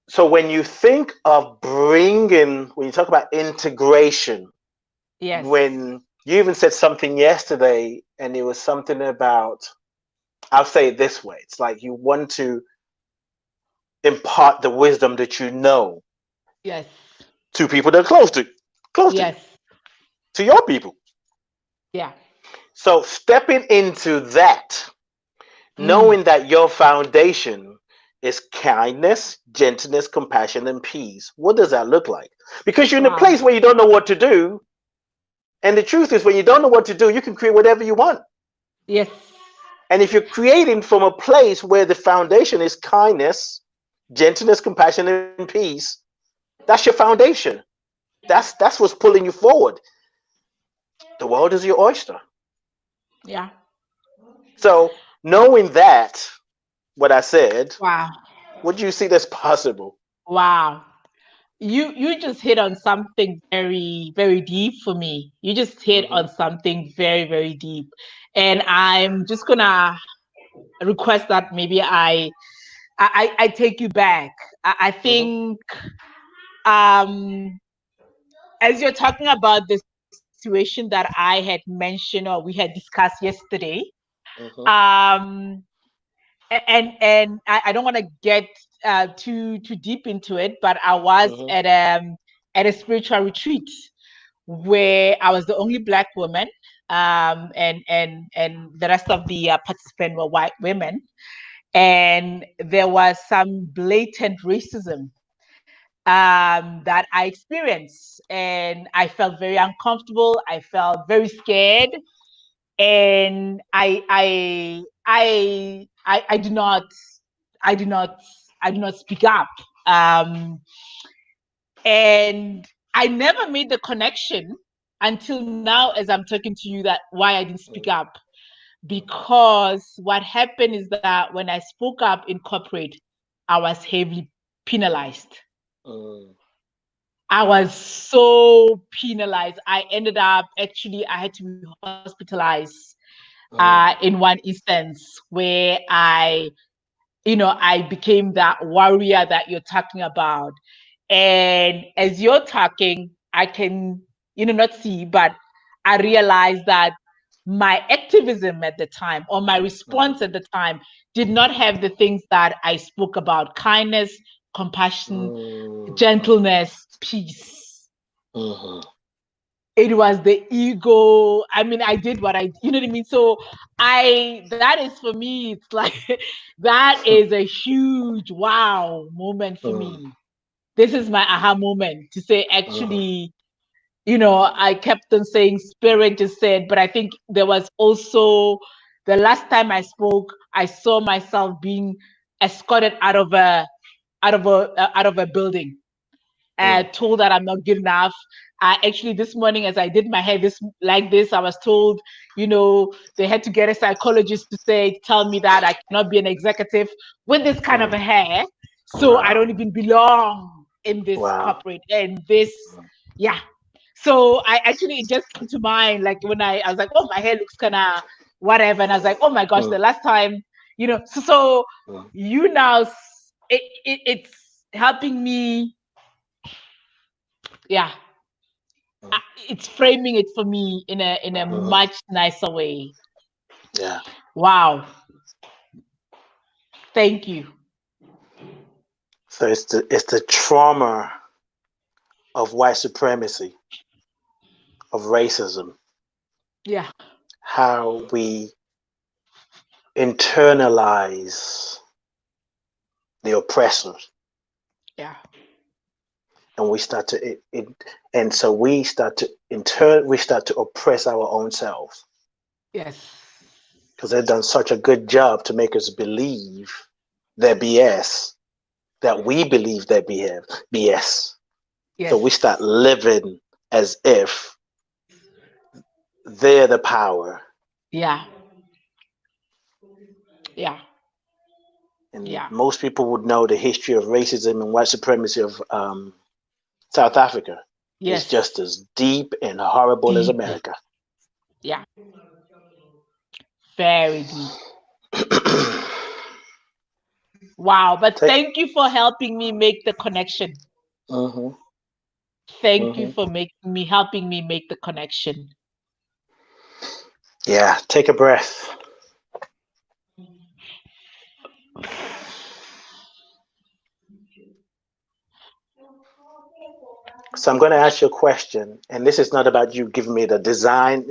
[SPEAKER 1] So when you think of when you talk about integration,
[SPEAKER 2] Yes.
[SPEAKER 1] when you even said something yesterday, and it was something about, I'll say it this way: it's like you want to impart the wisdom that you know
[SPEAKER 2] Yes.
[SPEAKER 1] to people that are close to you,
[SPEAKER 2] Yes.
[SPEAKER 1] to your people.
[SPEAKER 2] Yeah.
[SPEAKER 1] So stepping into that,
[SPEAKER 2] Mm.
[SPEAKER 1] knowing that your foundation is kindness, gentleness, compassion, and peace. What does that look like? Because you're in a
[SPEAKER 2] Wow.
[SPEAKER 1] place where you don't know what to do. And the truth is, when you don't know what to do, you can create whatever you want.
[SPEAKER 2] Yes.
[SPEAKER 1] And if you're creating from a place where the foundation is kindness, gentleness, compassion, and peace, that's your foundation. That's what's pulling you forward. The world is your oyster.
[SPEAKER 2] Yeah.
[SPEAKER 1] So knowing that, what I said,
[SPEAKER 2] Wow.
[SPEAKER 1] what do you see that's possible?
[SPEAKER 2] Wow. You just hit on something very, very deep for me. You just hit
[SPEAKER 1] Hmm.
[SPEAKER 2] on something very, very deep. And I'm just gonna request that maybe I take you back. I
[SPEAKER 1] Hmm.
[SPEAKER 2] think um as you're talking about the situation that I had mentioned or we had discussed yesterday,
[SPEAKER 1] Hmm.
[SPEAKER 2] um and I don't want to get too deep into it, but I was
[SPEAKER 1] Hmm.
[SPEAKER 2] at a spiritual retreat where I was the only black woman, and the rest of the participants were white women, and there was some blatant racism that I experienced, and I felt very uncomfortable. I felt very scared, and I do not I do not I do not speak up. Um, and I never made the connection until now as I'm talking to you that why I didn't speak up. Because what happened is that when I spoke up in corporate, I was heavily penalized.
[SPEAKER 1] Hmm.
[SPEAKER 2] I was so penalized. I ended up actually, I had to be hospitalized in one instance where I became that warrior that you're talking about. And as you're talking, I can, not see, but I realized that my activism at the time or my response at the time did not have the things that I spoke about: kindness, compassion, gentleness, peace.
[SPEAKER 1] Hmm.
[SPEAKER 2] It was the ego. I mean, I did what you know what I mean? So that is for me, it's like, that is a huge wow moment for
[SPEAKER 1] Hmm.
[SPEAKER 2] me. This is my aha moment to say,
[SPEAKER 1] Hmm.
[SPEAKER 2] actually, I kept on saying spirit just said, but I think there was also the last time I spoke, I saw myself being escorted out of a building, told that I'm not good enough. Actually, this morning, as I did my hair this, I was told, they had to get a psychologist to tell me that I cannot be an executive with this kind of a hair. So I
[SPEAKER 1] Wow.
[SPEAKER 2] don't even belong in this
[SPEAKER 1] Wow.
[SPEAKER 2] corporate and this, yeah. So I actually, it just came to mind, like when I was like, oh, my hair looks kind of whatever, and I was like, oh my gosh, the last time, so you now, it's helping me, yeah, it's framing it for me in a much nicer way.
[SPEAKER 1] Yeah.
[SPEAKER 2] Wow. Thank you.
[SPEAKER 1] So it's the trauma of white supremacy, of racism.
[SPEAKER 2] Yeah.
[SPEAKER 1] How we internalize the oppressors.
[SPEAKER 2] Yeah.
[SPEAKER 1] And we start to and so we start to oppress our own selves.
[SPEAKER 2] Yes.
[SPEAKER 1] Because they've done such a good job to make us believe their BS that we believe their BS.
[SPEAKER 2] Yes.
[SPEAKER 1] So we start living as if they're the power.
[SPEAKER 2] Yeah. Yeah.
[SPEAKER 1] And
[SPEAKER 2] Yeah.
[SPEAKER 1] most people would know the history of racism and white supremacy of South Africa.
[SPEAKER 2] Yes.
[SPEAKER 1] It's just as deep and horrible as
[SPEAKER 2] Deep.
[SPEAKER 1] America.
[SPEAKER 2] Yeah. Very deep. Wow. But thank you for helping me make the connection. Thank you for helping me make the connection.
[SPEAKER 1] Yeah. Take a breath. So I'm going to ask you a question, and this is not about you giving me the design.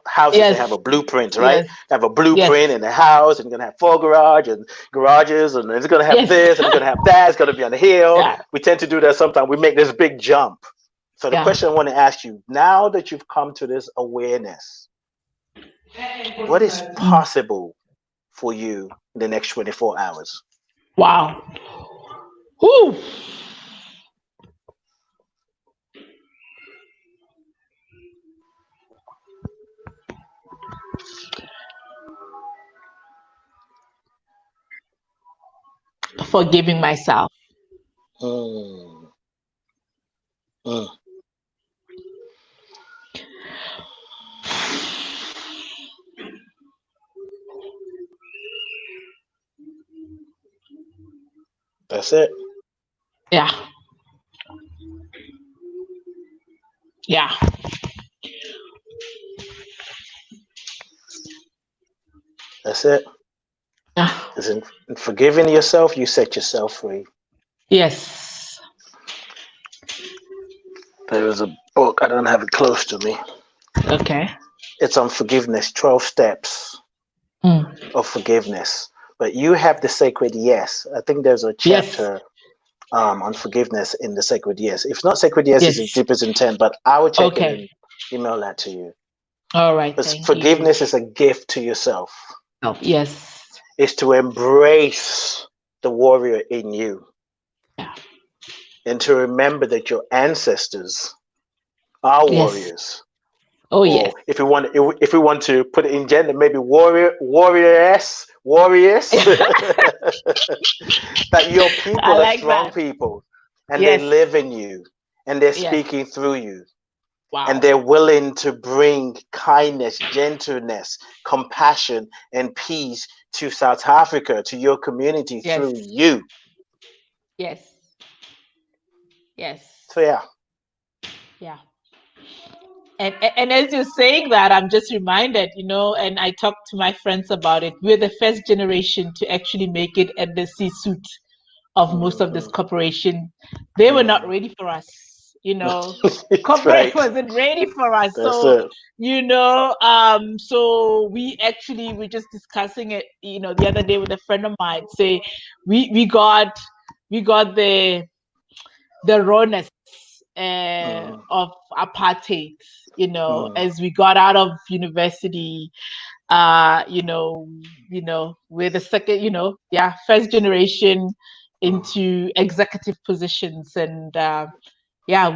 [SPEAKER 1] Houses,
[SPEAKER 2] Yes.
[SPEAKER 1] they have a blueprint, right?
[SPEAKER 2] Yes.
[SPEAKER 1] They have a blueprint in the house, and you're going to have 4 garages, and it's going to have this, and it's going to have that. It's going to be on the hill.
[SPEAKER 2] Yeah.
[SPEAKER 1] We tend to do that sometimes. We make this big jump. So the question I want to ask you, now that you've come to this awareness, what is possible for you in the next 24 hours?
[SPEAKER 2] Wow. Whew. Forgiving myself.
[SPEAKER 1] That's it.
[SPEAKER 2] Yeah. Yeah.
[SPEAKER 1] That's it.
[SPEAKER 2] Yeah.
[SPEAKER 1] Because in forgiving yourself, you set yourself free.
[SPEAKER 2] Yes.
[SPEAKER 1] There is a book, I don't have it close to me.
[SPEAKER 2] Okay.
[SPEAKER 1] It's on forgiveness, 12 steps of forgiveness. But you have the sacred yes. I think there's a chapter on forgiveness in the sacred yes. If not sacred yes, it's its deepest intent, but I will check it and email that to you.
[SPEAKER 2] All right.
[SPEAKER 1] But
[SPEAKER 2] Thank
[SPEAKER 1] forgiveness
[SPEAKER 2] you.
[SPEAKER 1] is a gift to yourself.
[SPEAKER 2] Oh, yes.
[SPEAKER 1] It's to embrace the warrior in you.
[SPEAKER 2] Yeah.
[SPEAKER 1] And to remember that your ancestors are warriors.
[SPEAKER 2] Oh, yes.
[SPEAKER 1] If we want to put it in gender, maybe warriors. That your people are strong people, and they live in you, and they're speaking through you.
[SPEAKER 2] Wow.
[SPEAKER 1] And they're willing to bring kindness, gentleness, compassion, and peace to South Africa, to your community through you.
[SPEAKER 2] Yes. Yes.
[SPEAKER 1] So yeah.
[SPEAKER 2] Yeah. And as you're saying that, I'm just reminded, and I talked to my friends about it. We're the first generation to actually make it at the C-suite of most of this corporation. They were not ready for us, corporate wasn't ready for us.
[SPEAKER 1] That's
[SPEAKER 2] so
[SPEAKER 1] it.
[SPEAKER 2] So we're just discussing it, the other day with a friend of mine. Say we got the rawness of apartheid, as we got out of university. We're the second, first generation into executive positions, and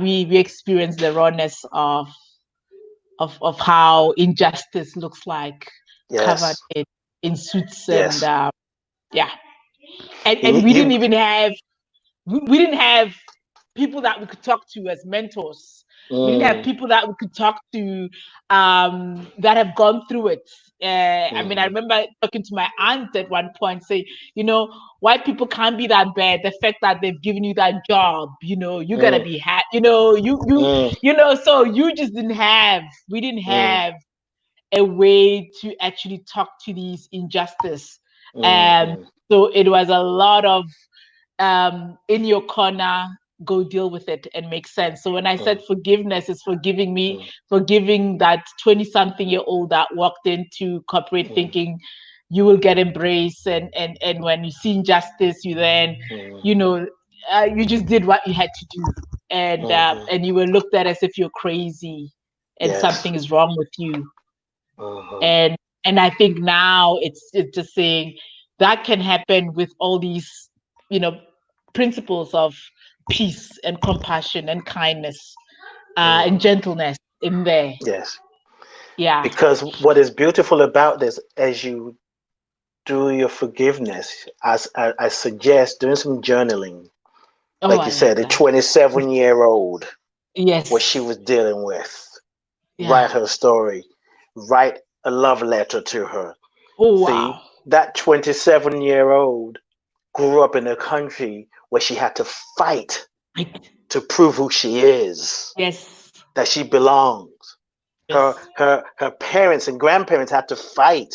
[SPEAKER 2] we experienced the rawness of how injustice looks like, covered in suits, and and we didn't even have we didn't have people that we could talk to as mentors. We didn't have
[SPEAKER 1] Mm,
[SPEAKER 2] people that we could talk to that have gone through it. I mean, I
[SPEAKER 1] mhm,
[SPEAKER 2] remember talking to my aunt at one point, saying, you know, white people can't be that bad. The fact that they've given you that job, you know, you gotta
[SPEAKER 1] mm,
[SPEAKER 2] be happy. You know,
[SPEAKER 1] mm,
[SPEAKER 2] you know. So you just didn't have. We didn't
[SPEAKER 1] mm,
[SPEAKER 2] have a way to actually talk to these injustice, and
[SPEAKER 1] mhm,
[SPEAKER 2] so it was a lot of in your corner, go deal with it and make sense. So when I
[SPEAKER 1] mm,
[SPEAKER 2] said forgiveness is forgiving me,
[SPEAKER 1] mm,
[SPEAKER 2] forgiving that 20 something year old that walked into corporate
[SPEAKER 1] mm,
[SPEAKER 2] thinking you will get embraced, and when you see injustice, you then,
[SPEAKER 1] mm,
[SPEAKER 2] you know, you just did what you had to do,
[SPEAKER 1] mhm.
[SPEAKER 2] and you were looked at as if you're crazy and
[SPEAKER 1] Yes.
[SPEAKER 2] something is wrong with you.
[SPEAKER 1] Mhm,
[SPEAKER 2] And I think now it's just saying that can happen with all these, you know, principles of peace and compassion and kindness, and
[SPEAKER 1] mhm.
[SPEAKER 2] gentleness in there.
[SPEAKER 1] Yes.
[SPEAKER 2] Yeah.
[SPEAKER 1] Because what is beautiful about this, as you do your forgiveness, as I suggest doing some journaling,
[SPEAKER 2] Oh,
[SPEAKER 1] like
[SPEAKER 2] I
[SPEAKER 1] you
[SPEAKER 2] love
[SPEAKER 1] said, a
[SPEAKER 2] that.
[SPEAKER 1] 27-year-old, what she
[SPEAKER 2] Yes.
[SPEAKER 1] was dealing with,
[SPEAKER 2] Yeah.
[SPEAKER 1] write her story, write a love letter to her.
[SPEAKER 2] Oh,
[SPEAKER 1] See,
[SPEAKER 2] wow.
[SPEAKER 1] that 27-year-old grew up in a country where she had to fight
[SPEAKER 2] Right.
[SPEAKER 1] to prove who she is,
[SPEAKER 2] Yes.
[SPEAKER 1] that she belongs. Her
[SPEAKER 2] Yes.
[SPEAKER 1] her her parents and grandparents had to fight.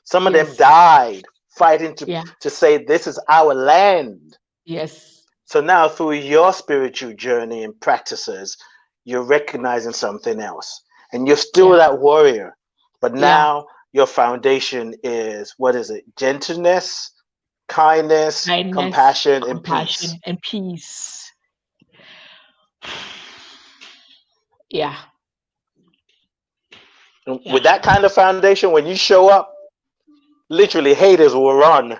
[SPEAKER 1] Some of them
[SPEAKER 2] Yes.
[SPEAKER 1] died fighting
[SPEAKER 2] Yeah.
[SPEAKER 1] to say this is our land.
[SPEAKER 2] Yes.
[SPEAKER 1] So now through your spiritual journey and practices, you're recognizing something else. And you're still
[SPEAKER 2] Yeah.
[SPEAKER 1] that warrior. But
[SPEAKER 2] Yeah.
[SPEAKER 1] now your foundation is, what is it? Gentleness, kindness,
[SPEAKER 2] Kindness,
[SPEAKER 1] compassion, and peace.
[SPEAKER 2] compassion, and peace. Yeah.
[SPEAKER 1] With
[SPEAKER 2] Yeah.
[SPEAKER 1] that kind of foundation, when you show up, literally haters will run.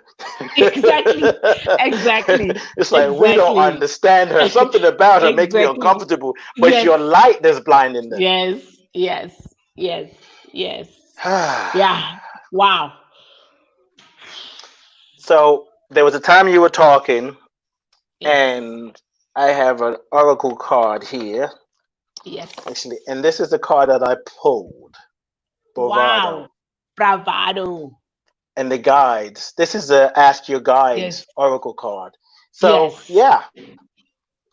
[SPEAKER 2] Exactly. Exactly.
[SPEAKER 1] It's like, we don't
[SPEAKER 2] Exactly.
[SPEAKER 1] understand her. Something about her makes me
[SPEAKER 2] Exactly.
[SPEAKER 1] uncomfortable, but it's
[SPEAKER 2] Yes.
[SPEAKER 1] your light that's blinding them.
[SPEAKER 2] Yes. Yes. Yes. Yes. Yeah. Wow.
[SPEAKER 1] So there was a time you were talking,
[SPEAKER 2] Yes.
[SPEAKER 1] and I have an oracle card here,
[SPEAKER 2] Yes.
[SPEAKER 1] actually, and this is the card that I pulled,
[SPEAKER 2] Wow.
[SPEAKER 1] Bravado,
[SPEAKER 2] Bravado.
[SPEAKER 1] and the guides. This is the Ask Your Guides
[SPEAKER 2] Yes.
[SPEAKER 1] oracle card. So
[SPEAKER 2] Yes.
[SPEAKER 1] yeah,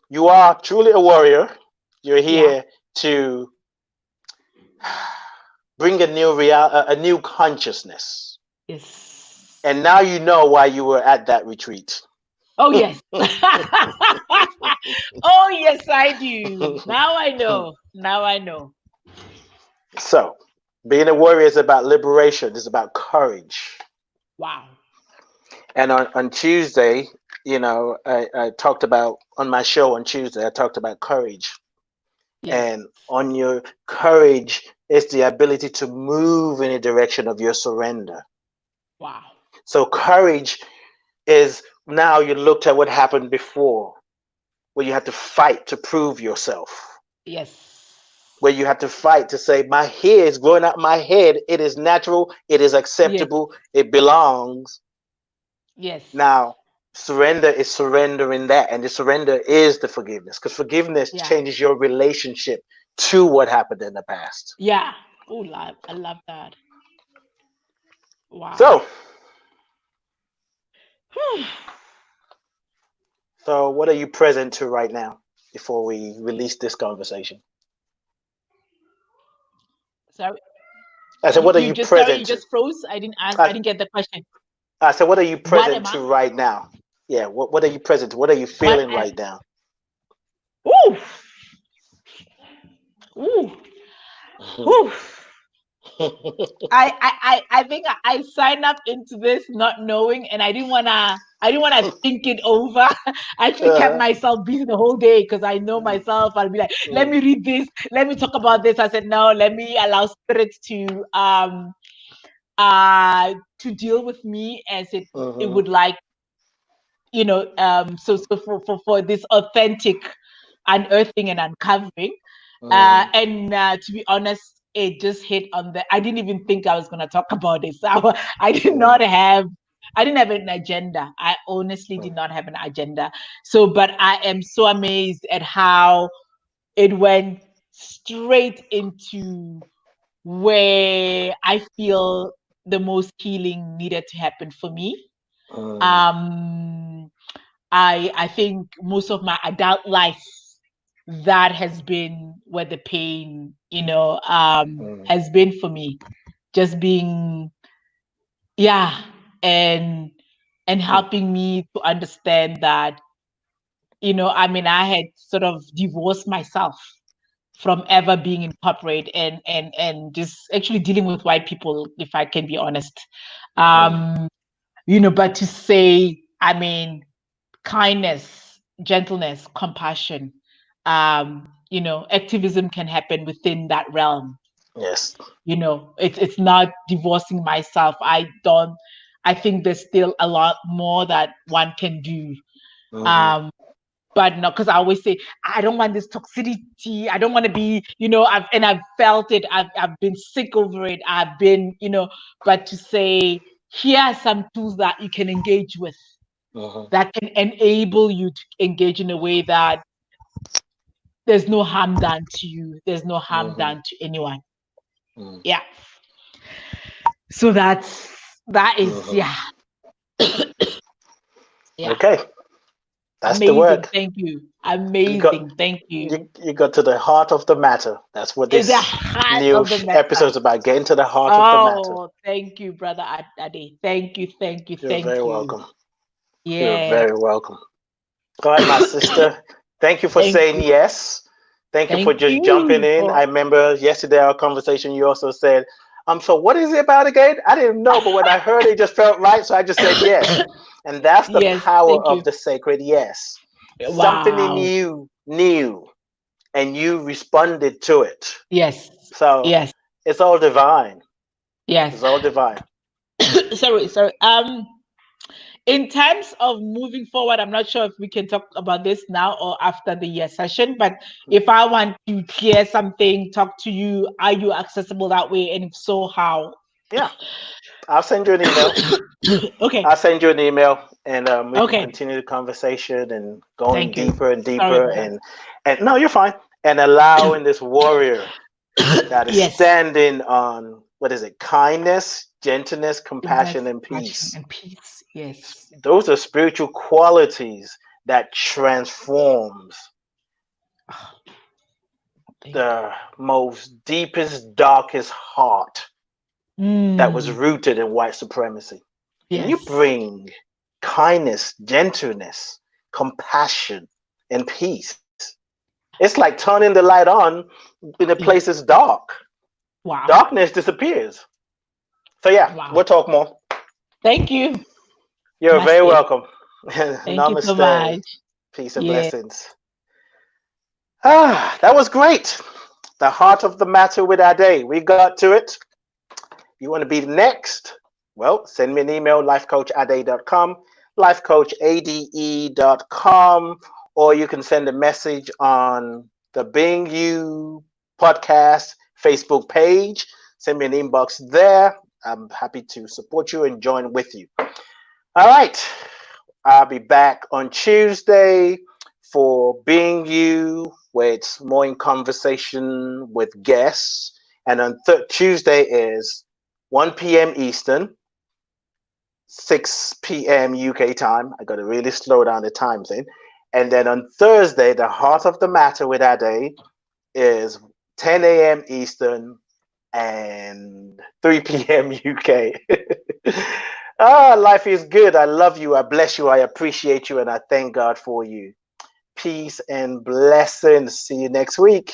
[SPEAKER 1] you are truly a warrior. You're
[SPEAKER 2] Yeah.
[SPEAKER 1] here to bring a new a new consciousness.
[SPEAKER 2] Yes.
[SPEAKER 1] And now you know why you were at that retreat.
[SPEAKER 2] Oh, yes. Oh, yes, I do. Now I know. Now I know.
[SPEAKER 1] So, being a warrior is about liberation, it's about courage.
[SPEAKER 2] Wow.
[SPEAKER 1] And on Tuesday, I talked about, on my show on Tuesday, I talked about courage.
[SPEAKER 2] Yes.
[SPEAKER 1] And on your courage is the ability to move in the direction of your surrender.
[SPEAKER 2] Wow.
[SPEAKER 1] So, courage is, now you looked at what happened before, where you had to fight to prove yourself,
[SPEAKER 2] Yes.
[SPEAKER 1] where you had to fight to say, my hair is growing out my head. It is natural. It is
[SPEAKER 2] Yes.
[SPEAKER 1] acceptable. It belongs.
[SPEAKER 2] Yes.
[SPEAKER 1] Now, surrender is surrendering that. And the surrender is the forgiveness, because forgiveness
[SPEAKER 2] Yeah.
[SPEAKER 1] changes your relationship to what happened in the past.
[SPEAKER 2] Yeah. Oh, I love that. Wow.
[SPEAKER 1] So, so what are you present to right now before we release this conversation?
[SPEAKER 2] Sorry.
[SPEAKER 1] I said, what are
[SPEAKER 2] You
[SPEAKER 1] you
[SPEAKER 2] just, sorry,
[SPEAKER 1] present
[SPEAKER 2] you
[SPEAKER 1] to?
[SPEAKER 2] just froze. I didn't ask. I
[SPEAKER 1] I,
[SPEAKER 2] didn't get the question.
[SPEAKER 1] I said, what are you
[SPEAKER 2] What
[SPEAKER 1] present
[SPEAKER 2] am I?
[SPEAKER 1] to right now? Yeah, what are you present to? What are you
[SPEAKER 2] What
[SPEAKER 1] feeling
[SPEAKER 2] am?
[SPEAKER 1] right now?
[SPEAKER 2] Ooh. Ooh. Ooh. I think I signed up into this not knowing, and I didn't wanna think it over. I actually kept
[SPEAKER 1] Uh,
[SPEAKER 2] myself busy the whole day because I know
[SPEAKER 1] mm,
[SPEAKER 2] myself. I'll be like, let
[SPEAKER 1] mm,
[SPEAKER 2] me read this, let me talk about this. I said no, let me allow spirit to deal with me as it
[SPEAKER 1] mhm,
[SPEAKER 2] would like, so for this authentic unearthing and uncovering.
[SPEAKER 1] mm,
[SPEAKER 2] And To be honest, it just hit on the. I didn't even think I was going to talk about it. So I did not
[SPEAKER 1] mm,
[SPEAKER 2] have. I didn't have an agenda. I honestly
[SPEAKER 1] mm,
[SPEAKER 2] did not have an agenda. So, but I am so amazed at how it went straight into where I feel the most healing needed to happen for me.
[SPEAKER 1] Mm,
[SPEAKER 2] Um, I think most of my adult life, that has been where the pain,
[SPEAKER 1] mm,
[SPEAKER 2] has been for me. Just being, yeah, and
[SPEAKER 1] mm.
[SPEAKER 2] helping me to understand that, I mean, I had sort of divorced myself from ever being in corporate, and just actually dealing with white people, if I can be honest.
[SPEAKER 1] Mm.
[SPEAKER 2] Um, but to say, I mean, kindness, gentleness, compassion, activism can happen within that realm.
[SPEAKER 1] Yes.
[SPEAKER 2] It's not divorcing myself. I think there's still a lot more that one can do.
[SPEAKER 1] Mm-hmm.
[SPEAKER 2] Um, but no, because I always say I don't want this toxicity. I don't want to be, I've felt it. I've been sick over it. I've been, but to say here are some tools that you can engage with
[SPEAKER 1] Mm-hmm.
[SPEAKER 2] that can enable you to engage in a way that there's no harm done to you. There's no harm
[SPEAKER 1] Mm-hmm.
[SPEAKER 2] done to anyone.
[SPEAKER 1] Mm.
[SPEAKER 2] Yeah. So that is,
[SPEAKER 1] Mm-hmm.
[SPEAKER 2] yeah, yeah.
[SPEAKER 1] Okay, that's the
[SPEAKER 2] Amazing.
[SPEAKER 1] work.
[SPEAKER 2] Thank you.
[SPEAKER 1] You got
[SPEAKER 2] Amazing. Thank you.
[SPEAKER 1] you got to the heart of the matter. That's what
[SPEAKER 2] Is the
[SPEAKER 1] this
[SPEAKER 2] heart
[SPEAKER 1] new
[SPEAKER 2] of the
[SPEAKER 1] episode
[SPEAKER 2] matter.
[SPEAKER 1] is about. Getting to the heart of the matter.
[SPEAKER 2] Oh, thank you, brother Ade. Thank you, thank you,
[SPEAKER 1] You're very
[SPEAKER 2] thank you.
[SPEAKER 1] welcome. You're
[SPEAKER 2] Yeah.
[SPEAKER 1] very welcome. All right, my sister. Thank you for
[SPEAKER 2] Thank
[SPEAKER 1] saying
[SPEAKER 2] you.
[SPEAKER 1] yes. Thank you for
[SPEAKER 2] Thank
[SPEAKER 1] just jumping
[SPEAKER 2] you
[SPEAKER 1] in. I
[SPEAKER 2] for
[SPEAKER 1] remember yesterday our conversation. You also said, so what is it about again? I didn't know, but when I heard it, just felt right, so I just said yes. And that's the
[SPEAKER 2] yes,
[SPEAKER 1] power
[SPEAKER 2] thank
[SPEAKER 1] of
[SPEAKER 2] you.
[SPEAKER 1] the sacred yes. Something in
[SPEAKER 2] Wow.
[SPEAKER 1] you knew, and you responded to it.
[SPEAKER 2] Yes.
[SPEAKER 1] So
[SPEAKER 2] Yes.
[SPEAKER 1] it's all divine.
[SPEAKER 2] Yes.
[SPEAKER 1] It's all divine.
[SPEAKER 2] Sorry. In terms of moving forward, I'm not sure if we can talk about this now or after the year session, but if I want to clear something, talk to you, are you accessible that way? And if so, how?
[SPEAKER 1] Yeah, I'll send you an email.
[SPEAKER 2] Okay.
[SPEAKER 1] I'll send you an email, and we can
[SPEAKER 2] Okay.
[SPEAKER 1] continue the conversation and going
[SPEAKER 2] Thank you.
[SPEAKER 1] deeper and
[SPEAKER 2] Sorry,
[SPEAKER 1] deeper.
[SPEAKER 2] brother.
[SPEAKER 1] And no, you're fine. And allowing this warrior that is
[SPEAKER 2] Yes.
[SPEAKER 1] standing on what is it? Kindness, gentleness,
[SPEAKER 2] Goodness,
[SPEAKER 1] compassion, and
[SPEAKER 2] passion,
[SPEAKER 1] peace.
[SPEAKER 2] and peace. Yes.
[SPEAKER 1] Those are spiritual qualities that transforms
[SPEAKER 2] Oh, thank
[SPEAKER 1] the most deepest, darkest heart
[SPEAKER 2] you.
[SPEAKER 1] that was
[SPEAKER 2] Mm,
[SPEAKER 1] rooted in white supremacy. And you
[SPEAKER 2] yes.
[SPEAKER 1] bring kindness, gentleness, compassion, and peace. It's like turning the light on in a place
[SPEAKER 2] Yes.
[SPEAKER 1] that's dark.
[SPEAKER 2] Wow.
[SPEAKER 1] Darkness disappears. So yeah, we'll
[SPEAKER 2] Wow.
[SPEAKER 1] talk more.
[SPEAKER 2] Thank you.
[SPEAKER 1] You're very
[SPEAKER 2] Namaste.
[SPEAKER 1] welcome.
[SPEAKER 2] Thank you so
[SPEAKER 1] Namaste.
[SPEAKER 2] much.
[SPEAKER 1] Peace and
[SPEAKER 2] Yeah.
[SPEAKER 1] blessings. That was great. The heart of the matter with our day. We got to it. You want to be the next? Well, send me an email, lifecoachade.com, lifecoachade.com, or you can send a message on the Being You podcast Facebook page. Send me an inbox there. I'm happy to support you and join with you. All right. I'll be back on Tuesday for Being You, where it's more in conversation with guests. And on Tuesday is 1 p.m. Eastern, 6 p.m. UK time. I got to really slow down the time thing. And then on Thursday, the heart of the matter with our day is 10 a.m. Eastern and 3 p.m. UK. Life is good. I love you. I bless you. I appreciate you. And I thank God for you. Peace and blessings. See you next week.